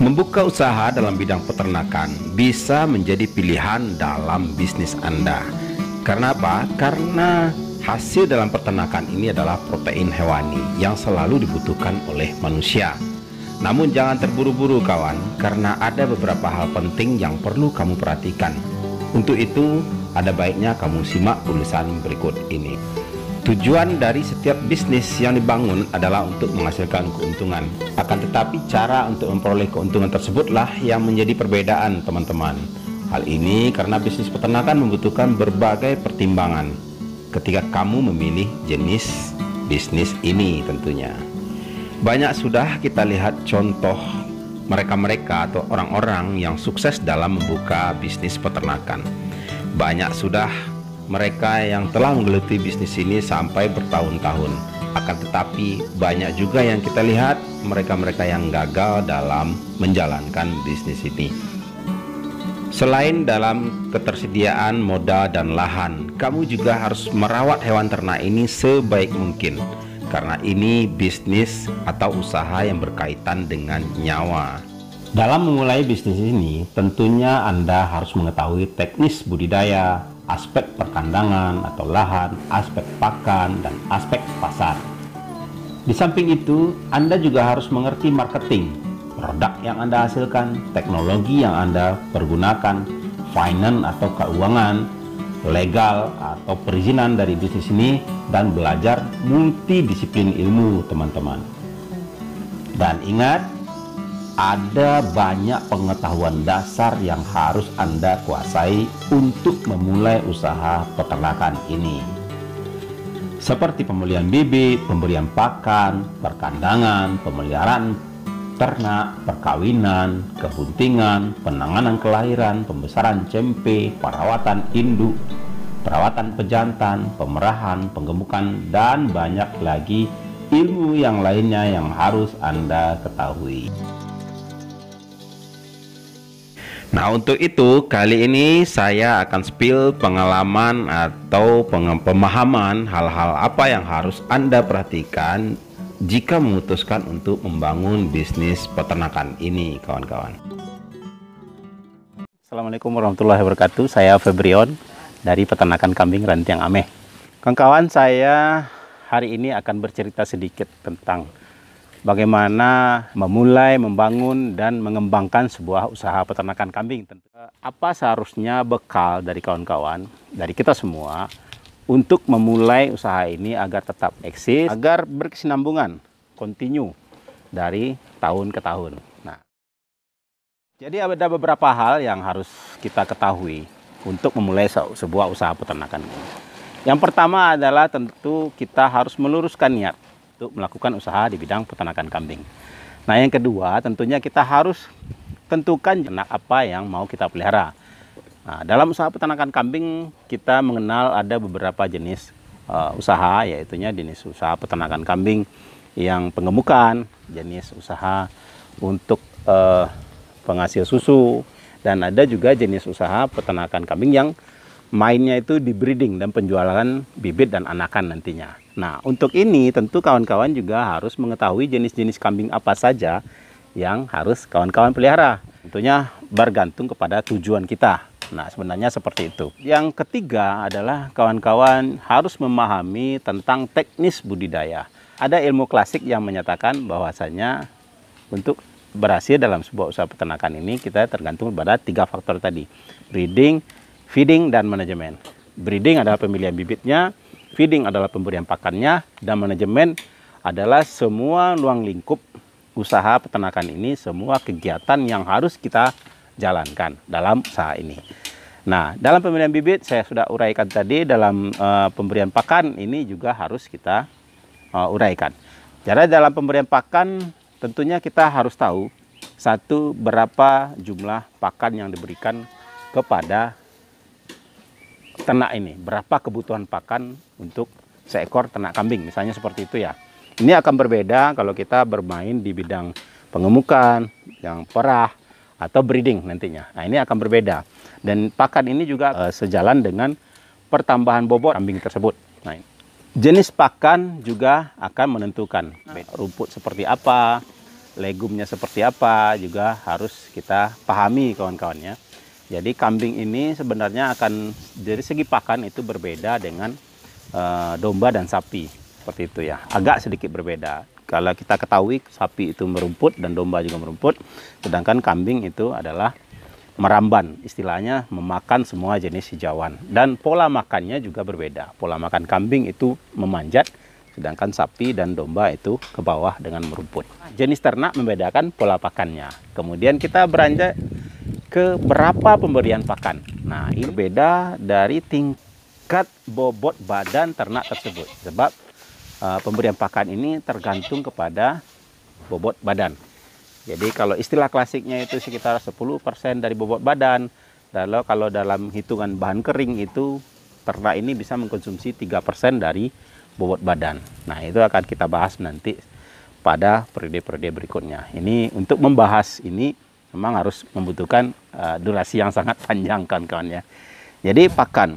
Membuka usaha dalam bidang peternakan bisa menjadi pilihan dalam bisnis Anda. Karena apa? Karena hasil dalam peternakan ini adalah protein hewani yang selalu dibutuhkan oleh manusia. Namun jangan terburu-buru kawan, karena ada beberapa hal penting yang perlu kamu perhatikan. Untuk itu, ada baiknya kamu simak tulisan berikut ini. Tujuan dari setiap bisnis yang dibangun adalah untuk menghasilkan keuntungan. Akan tetapi cara untuk memperoleh keuntungan tersebutlah yang menjadi perbedaan teman-teman. Hal ini karena bisnis peternakan membutuhkan berbagai pertimbangan ketika kamu memilih jenis bisnis ini tentunya. Banyak sudah kita lihat contoh mereka-mereka atau orang-orang yang sukses dalam membuka bisnis peternakan. Banyak sudah mereka yang telah menggeluti bisnis ini sampai bertahun-tahun. Akan tetapi banyak juga yang kita lihat mereka-mereka yang gagal dalam menjalankan bisnis ini. Selain dalam ketersediaan modal dan lahan, kamu juga harus merawat hewan ternak ini sebaik mungkin, karena ini bisnis atau usaha yang berkaitan dengan nyawa. Dalam memulai bisnis ini, tentunya Anda harus mengetahui teknis budidaya, aspek perkandangan atau lahan, aspek pakan, dan aspek pasar. Di samping itu, Anda juga harus mengerti marketing, produk yang Anda hasilkan, teknologi yang Anda pergunakan, finance atau keuangan, legal atau perizinan dari bisnis ini, dan belajar multidisiplin ilmu teman-teman. Dan ingat, ada banyak pengetahuan dasar yang harus Anda kuasai untuk memulai usaha peternakan ini, seperti pembelian bibit, pemberian pakan, perkandangan, pemeliharaan ternak, perkawinan, kebuntingan, penanganan kelahiran, pembesaran cempe, perawatan induk, perawatan pejantan, pemerahan, penggemukan, dan banyak lagi ilmu yang lainnya yang harus Anda ketahui. Nah, untuk itu kali ini saya akan spill pengalaman atau pemahaman hal-hal apa yang harus Anda perhatikan jika memutuskan untuk membangun bisnis peternakan ini, kawan-kawan. Assalamualaikum warahmatullahi wabarakatuh. Saya Febrion dari Peternakan Kambing Rantiang Ameh. Kawan-kawan, saya hari ini akan bercerita sedikit tentang bagaimana memulai, membangun, dan mengembangkan sebuah usaha peternakan kambing. Apa seharusnya bekal dari kawan-kawan, dari kita semua, untuk memulai usaha ini agar tetap eksis, agar berkesinambungan, continue dari tahun ke tahun. Nah, jadi ada beberapa hal yang harus kita ketahui untuk memulai sebuah usaha peternakan ini. Yang pertama adalah tentu kita harus meluruskan niat untuk melakukan usaha di bidang peternakan kambing. Nah, yang kedua tentunya kita harus tentukan ternak apa yang mau kita pelihara. Nah, dalam usaha peternakan kambing kita mengenal ada beberapa jenis usaha, yaitu jenis usaha peternakan kambing yang penggemukan, jenis usaha untuk penghasil susu, dan ada juga jenis usaha peternakan kambing yang mainnya itu di breeding dan penjualan bibit dan anakan nantinya. Nah, untuk ini tentu kawan-kawan juga harus mengetahui jenis-jenis kambing apa saja yang harus kawan-kawan pelihara. Tentunya bergantung kepada tujuan kita. Nah, sebenarnya seperti itu. Yang ketiga adalah kawan-kawan harus memahami tentang teknis budidaya. Ada ilmu klasik yang menyatakan bahwasanya untuk berhasil dalam sebuah usaha peternakan ini kita tergantung pada 3 faktor tadi: breeding, feeding, dan manajemen. Breeding adalah pemilihan bibitnya, feeding adalah pemberian pakannya, dan manajemen adalah semua ruang lingkup usaha peternakan ini, semua kegiatan yang harus kita jalankan dalam usaha ini. Nah, dalam pemilihan bibit saya sudah uraikan tadi, dalam pemberian pakan ini juga harus kita uraikan. Jadi dalam pemberian pakan tentunya kita harus tahu satu, berapa jumlah pakan yang diberikan kepada ternak ini, berapa kebutuhan pakan untuk seekor ternak kambing, misalnya seperti itu ya. Ini akan berbeda kalau kita bermain di bidang pengemukan, yang perah, atau breeding nantinya. Nah, ini akan berbeda. Dan pakan ini juga sejalan dengan pertambahan bobot kambing tersebut. Nah, jenis pakan juga akan menentukan rumput seperti apa, legumnya seperti apa juga harus kita pahami kawan-kawannya. Jadi kambing ini sebenarnya akan dari segi pakan itu berbeda dengan domba dan sapi, seperti itu ya, agak sedikit berbeda. Kalau kita ketahui sapi itu merumput dan domba juga merumput, sedangkan kambing itu adalah meramban, istilahnya memakan semua jenis hijauan. Dan pola makannya juga berbeda. Pola makan kambing itu memanjat, sedangkan sapi dan domba itu ke bawah dengan merumput. Jenis ternak membedakan pola pakannya. Kemudian kita beranjak ke berapa pemberian pakan. Nah, ini berbeda dari tingkat bobot badan ternak tersebut. Sebab pemberian pakan ini tergantung kepada bobot badan. Jadi kalau istilah klasiknya itu sekitar 10% dari bobot badan. Lalu kalau dalam hitungan bahan kering itu ternak ini bisa mengkonsumsi 3% dari bobot badan. Nah, itu akan kita bahas nanti pada periode-periode berikutnya. Ini untuk membahas ini memang harus membutuhkan durasi yang sangat panjang kawan-kawan ya. Jadi pakan,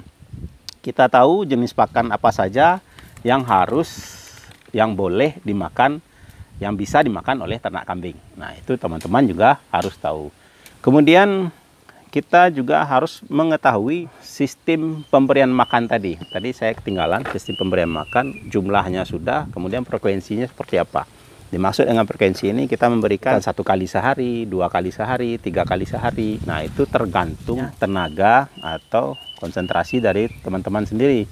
kita tahu jenis pakan apa saja yang boleh dimakan, yang bisa dimakan oleh ternak kambing. Nah, itu teman-teman juga harus tahu. Kemudian kita juga harus mengetahui sistem pemberian makan tadi. Tadi saya ketinggalan sistem pemberian makan, jumlahnya sudah, kemudian frekuensinya seperti apa. Dimaksud dengan frekuensi ini kita memberikan 1 kali sehari, 2 kali sehari, 3 kali sehari. Nah, itu tergantung tenaga atau konsentrasi dari teman-teman sendiri.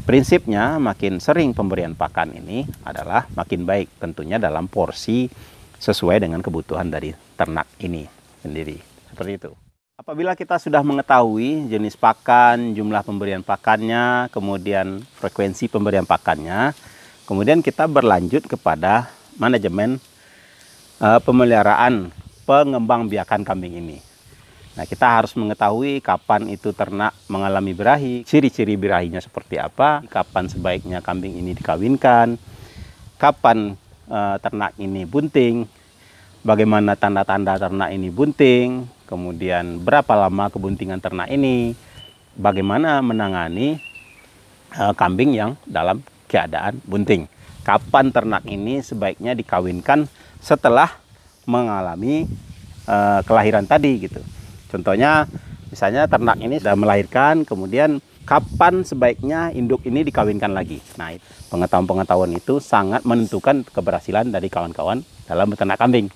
Prinsipnya makin sering pemberian pakan ini adalah makin baik, tentunya dalam porsi sesuai dengan kebutuhan dari ternak ini sendiri. Seperti itu. Apabila kita sudah mengetahui jenis pakan, jumlah pemberian pakannya, kemudian frekuensi pemberian pakannya, kemudian kita berlanjut kepada manajemen pemeliharaan pengembangbiakan kambing ini. Nah, kita harus mengetahui kapan itu ternak mengalami birahi, ciri-ciri birahinya seperti apa, kapan sebaiknya kambing ini dikawinkan, kapan ternak ini bunting, bagaimana tanda-tanda ternak ini bunting, kemudian berapa lama kebuntingan ternak ini, bagaimana menangani kambing yang dalam keadaan bunting. Kapan ternak ini sebaiknya dikawinkan setelah mengalami kelahiran tadi gitu. Contohnya misalnya ternak ini sudah melahirkan, kemudian kapan sebaiknya induk ini dikawinkan lagi. Nah, pengetahuan-pengetahuan itu sangat menentukan keberhasilan dari kawan-kawan dalam beternak kambing.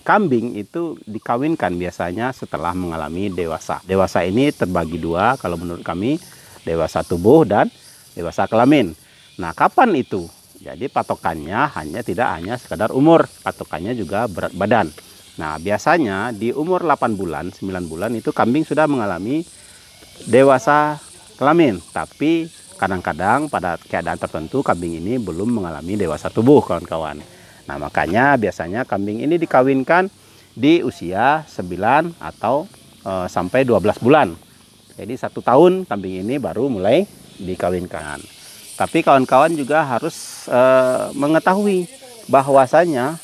Kambing itu dikawinkan biasanya setelah mengalami dewasa. Dewasa ini terbagi dua kalau menurut kami, dewasa tubuh dan dewasa kelamin. Nah, kapan itu? Jadi patokannya tidak hanya sekadar umur, patokannya juga berat badan. Nah, biasanya di umur 8 bulan, 9 bulan itu kambing sudah mengalami dewasa kelamin. Tapi kadang-kadang pada keadaan tertentu kambing ini belum mengalami dewasa tubuh, kawan-kawan. Nah, makanya biasanya kambing ini dikawinkan di usia 9 atau sampai 12 bulan. Jadi 1 tahun kambing ini baru mulai dikawinkan. Tapi kawan-kawan juga harus mengetahui bahwasanya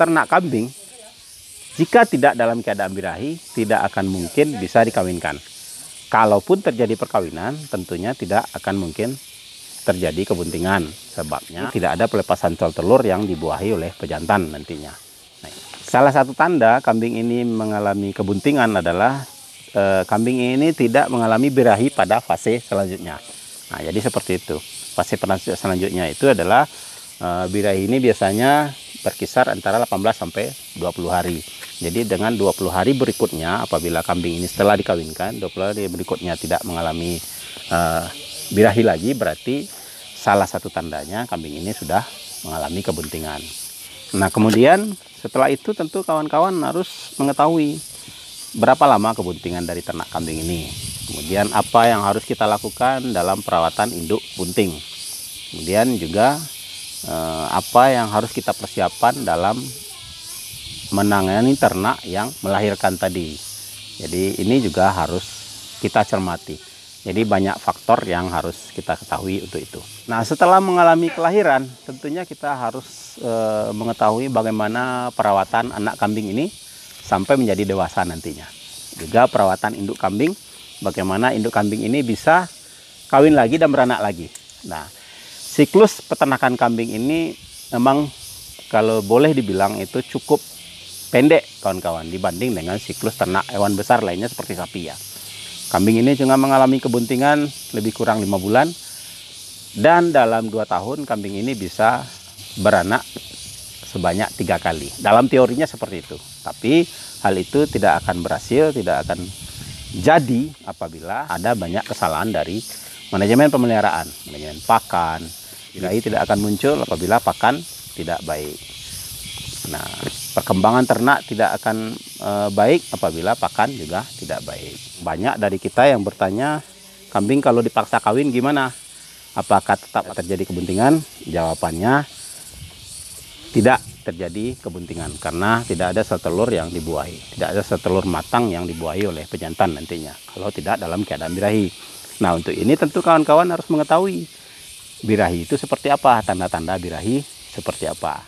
ternak kambing jika tidak dalam keadaan birahi tidak akan mungkin bisa dikawinkan. Kalaupun terjadi perkawinan tentunya tidak akan mungkin terjadi kebuntingan. Sebabnya tidak ada pelepasan telur yang dibuahi oleh pejantan nantinya. Nah, salah satu tanda kambing ini mengalami kebuntingan adalah kambing ini tidak mengalami birahi pada fase selanjutnya. Nah, jadi seperti itu. Fase selanjutnya itu adalah birahi ini biasanya berkisar antara 18 sampai 20 hari. Jadi dengan 20 hari berikutnya apabila kambing ini setelah dikawinkan, 20 hari berikutnya tidak mengalami birahi lagi, berarti salah satu tandanya kambing ini sudah mengalami kebuntingan. Nah, kemudian setelah itu tentu kawan-kawan harus mengetahui berapa lama kebuntingan dari ternak kambing ini. Kemudian apa yang harus kita lakukan dalam perawatan induk bunting. Kemudian juga apa yang harus kita persiapkan dalam menangani ternak yang melahirkan tadi. Jadi ini juga harus kita cermati. Jadi banyak faktor yang harus kita ketahui untuk itu. Nah, setelah mengalami kelahiran, tentunya kita harus mengetahui bagaimana perawatan anak kambing ini sampai menjadi dewasa nantinya. Juga perawatan induk kambing, bagaimana induk kambing ini bisa kawin lagi dan beranak lagi. Nah, siklus peternakan kambing ini memang kalau boleh dibilang itu cukup pendek kawan-kawan dibanding dengan siklus ternak hewan besar lainnya seperti sapi ya. Kambing ini juga mengalami kebuntingan lebih kurang 5 bulan, dan dalam 2 tahun kambing ini bisa beranak sebanyak 3 kali. Dalam teorinya seperti itu. Tapi hal itu tidak akan berhasil, tidak akan jadi apabila ada banyak kesalahan dari manajemen pemeliharaan, manajemen pakan. Birahi tidak akan muncul apabila pakan tidak baik. Nah, perkembangan ternak tidak akan baik apabila pakan juga tidak baik. Banyak dari kita yang bertanya, kambing kalau dipaksa kawin gimana? Apakah tetap terjadi kebuntingan? Jawabannya tidak terjadi kebuntingan karena tidak ada setelur yang dibuahi. Tidak ada setelur matang yang dibuahi oleh pejantan nantinya kalau tidak dalam keadaan birahi. Nah, untuk ini tentu kawan-kawan harus mengetahui birahi itu seperti apa, tanda-tanda birahi seperti apa.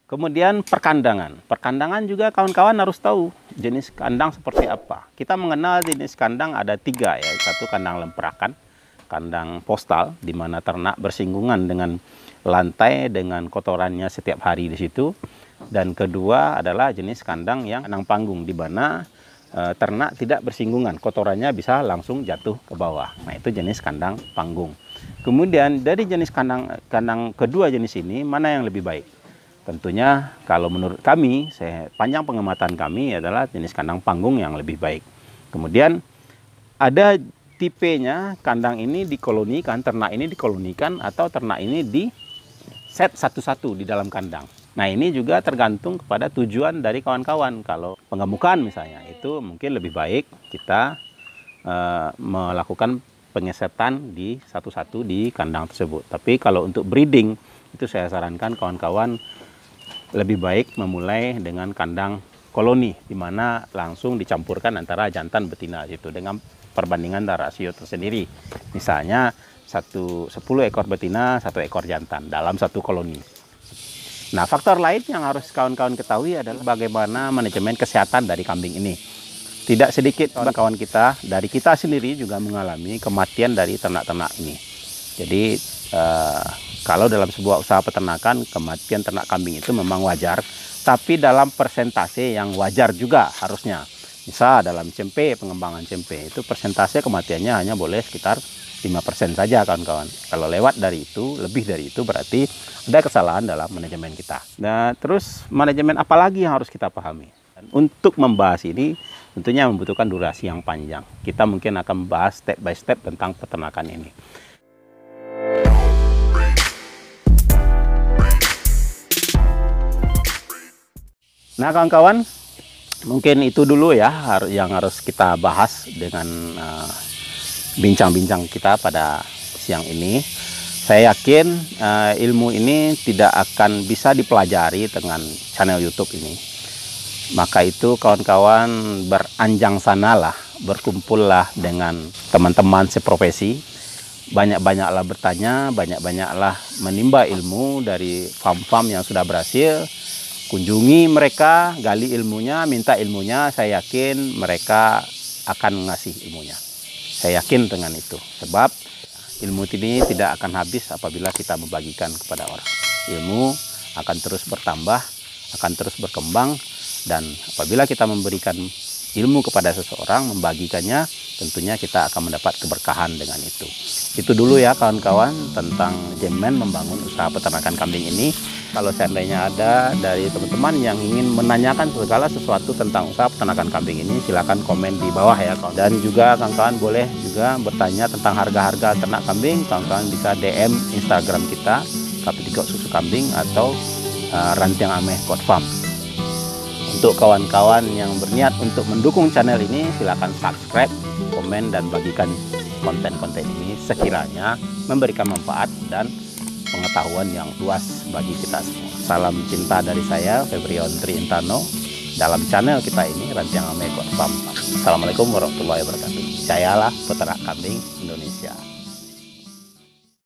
Kemudian perkandangan. Perkandangan juga kawan-kawan harus tahu jenis kandang seperti apa. Kita mengenal jenis kandang ada 3 ya. Satu kandang lemperakan, kandang postal di mana ternak bersinggungan dengan lantai dengan kotorannya setiap hari di situ. Dan kedua adalah jenis kandang yang kandang panggung di mana ternak tidak bersinggungan, kotorannya bisa langsung jatuh ke bawah. Nah, itu jenis kandang panggung. Kemudian dari jenis kandang kedua jenis ini mana yang lebih baik? Tentunya kalau menurut kami, panjang pengamatan kami adalah jenis kandang panggung yang lebih baik. Kemudian ada tipenya, kandang ini dikolonikan, ternak ini dikolonikan, atau ternak ini di set satu-satu di dalam kandang. Nah, ini juga tergantung kepada tujuan dari kawan-kawan. Kalau penggemukan misalnya, itu mungkin lebih baik kita melakukan pengesetan di satu-satu di kandang tersebut. Tapi kalau untuk breeding, itu saya sarankan kawan-kawan lebih baik memulai dengan kandang koloni, di mana langsung dicampurkan antara jantan betina itu dengan perbandingan rasio tersendiri. Misalnya 10 ekor betina, 1 ekor jantan dalam satu koloni. Nah, faktor lain yang harus kawan-kawan ketahui adalah bagaimana manajemen kesehatan dari kambing ini. Tidak sedikit kawan-kawan kita, dari kita sendiri juga mengalami kematian dari ternak-ternak ini. Jadi kalau dalam sebuah usaha peternakan, kematian ternak kambing itu memang wajar, tapi dalam persentase yang wajar juga harusnya. Misal dalam cempe, pengembangan cempe, itu persentase kematiannya hanya boleh sekitar 5% saja kawan-kawan. Kalau lewat dari itu, lebih dari itu berarti ada kesalahan dalam manajemen kita. Nah, terus manajemen apa lagi yang harus kita pahami? Untuk membahas ini tentunya membutuhkan durasi yang panjang. Kita mungkin akan membahas step by step tentang peternakan ini. Nah, kawan-kawan, mungkin itu dulu ya yang harus kita bahas dengan bincang-bincang kita pada siang ini. Saya yakin ilmu ini tidak akan bisa dipelajari dengan channel YouTube ini. Maka itu kawan-kawan beranjang sanalah, berkumpullah dengan teman-teman seprofesi. Banyak-banyaklah bertanya, banyak-banyaklah menimba ilmu dari farm-farm yang sudah berhasil. Kunjungi mereka, gali ilmunya, minta ilmunya, saya yakin mereka akan ngasih ilmunya. Saya yakin dengan itu, sebab ilmu ini tidak akan habis apabila kita membagikan kepada orang. Ilmu akan terus bertambah, akan terus berkembang, dan apabila kita memberikan ilmu kepada seseorang, membagikannya, tentunya kita akan mendapat keberkahan dengan itu. Itu dulu ya kawan-kawan tentang Jemen membangun usaha peternakan kambing ini. Kalau seandainya ada dari teman-teman yang ingin menanyakan segala sesuatu tentang usaha peternakan kambing ini, silakan komen di bawah ya kawan. Dan juga kawan-kawan boleh juga bertanya tentang harga-harga ternak kambing. Kawan-kawan bisa DM Instagram kita, Kapitiko Susu Kambing atau Rantiang Ameh Goat Farm. Untuk kawan-kawan yang berniat untuk mendukung channel ini, silakan subscribe, komen, dan bagikan konten-konten ini sekiranya memberikan manfaat dan pengetahuan yang luas bagi kita semua. Salam cinta dari saya, Febrion Triintano, dalam channel kita ini, Rantiang Ameh Goat Farm. Assalamualaikum warahmatullahi wabarakatuh. Jayalah peternak kambing Indonesia.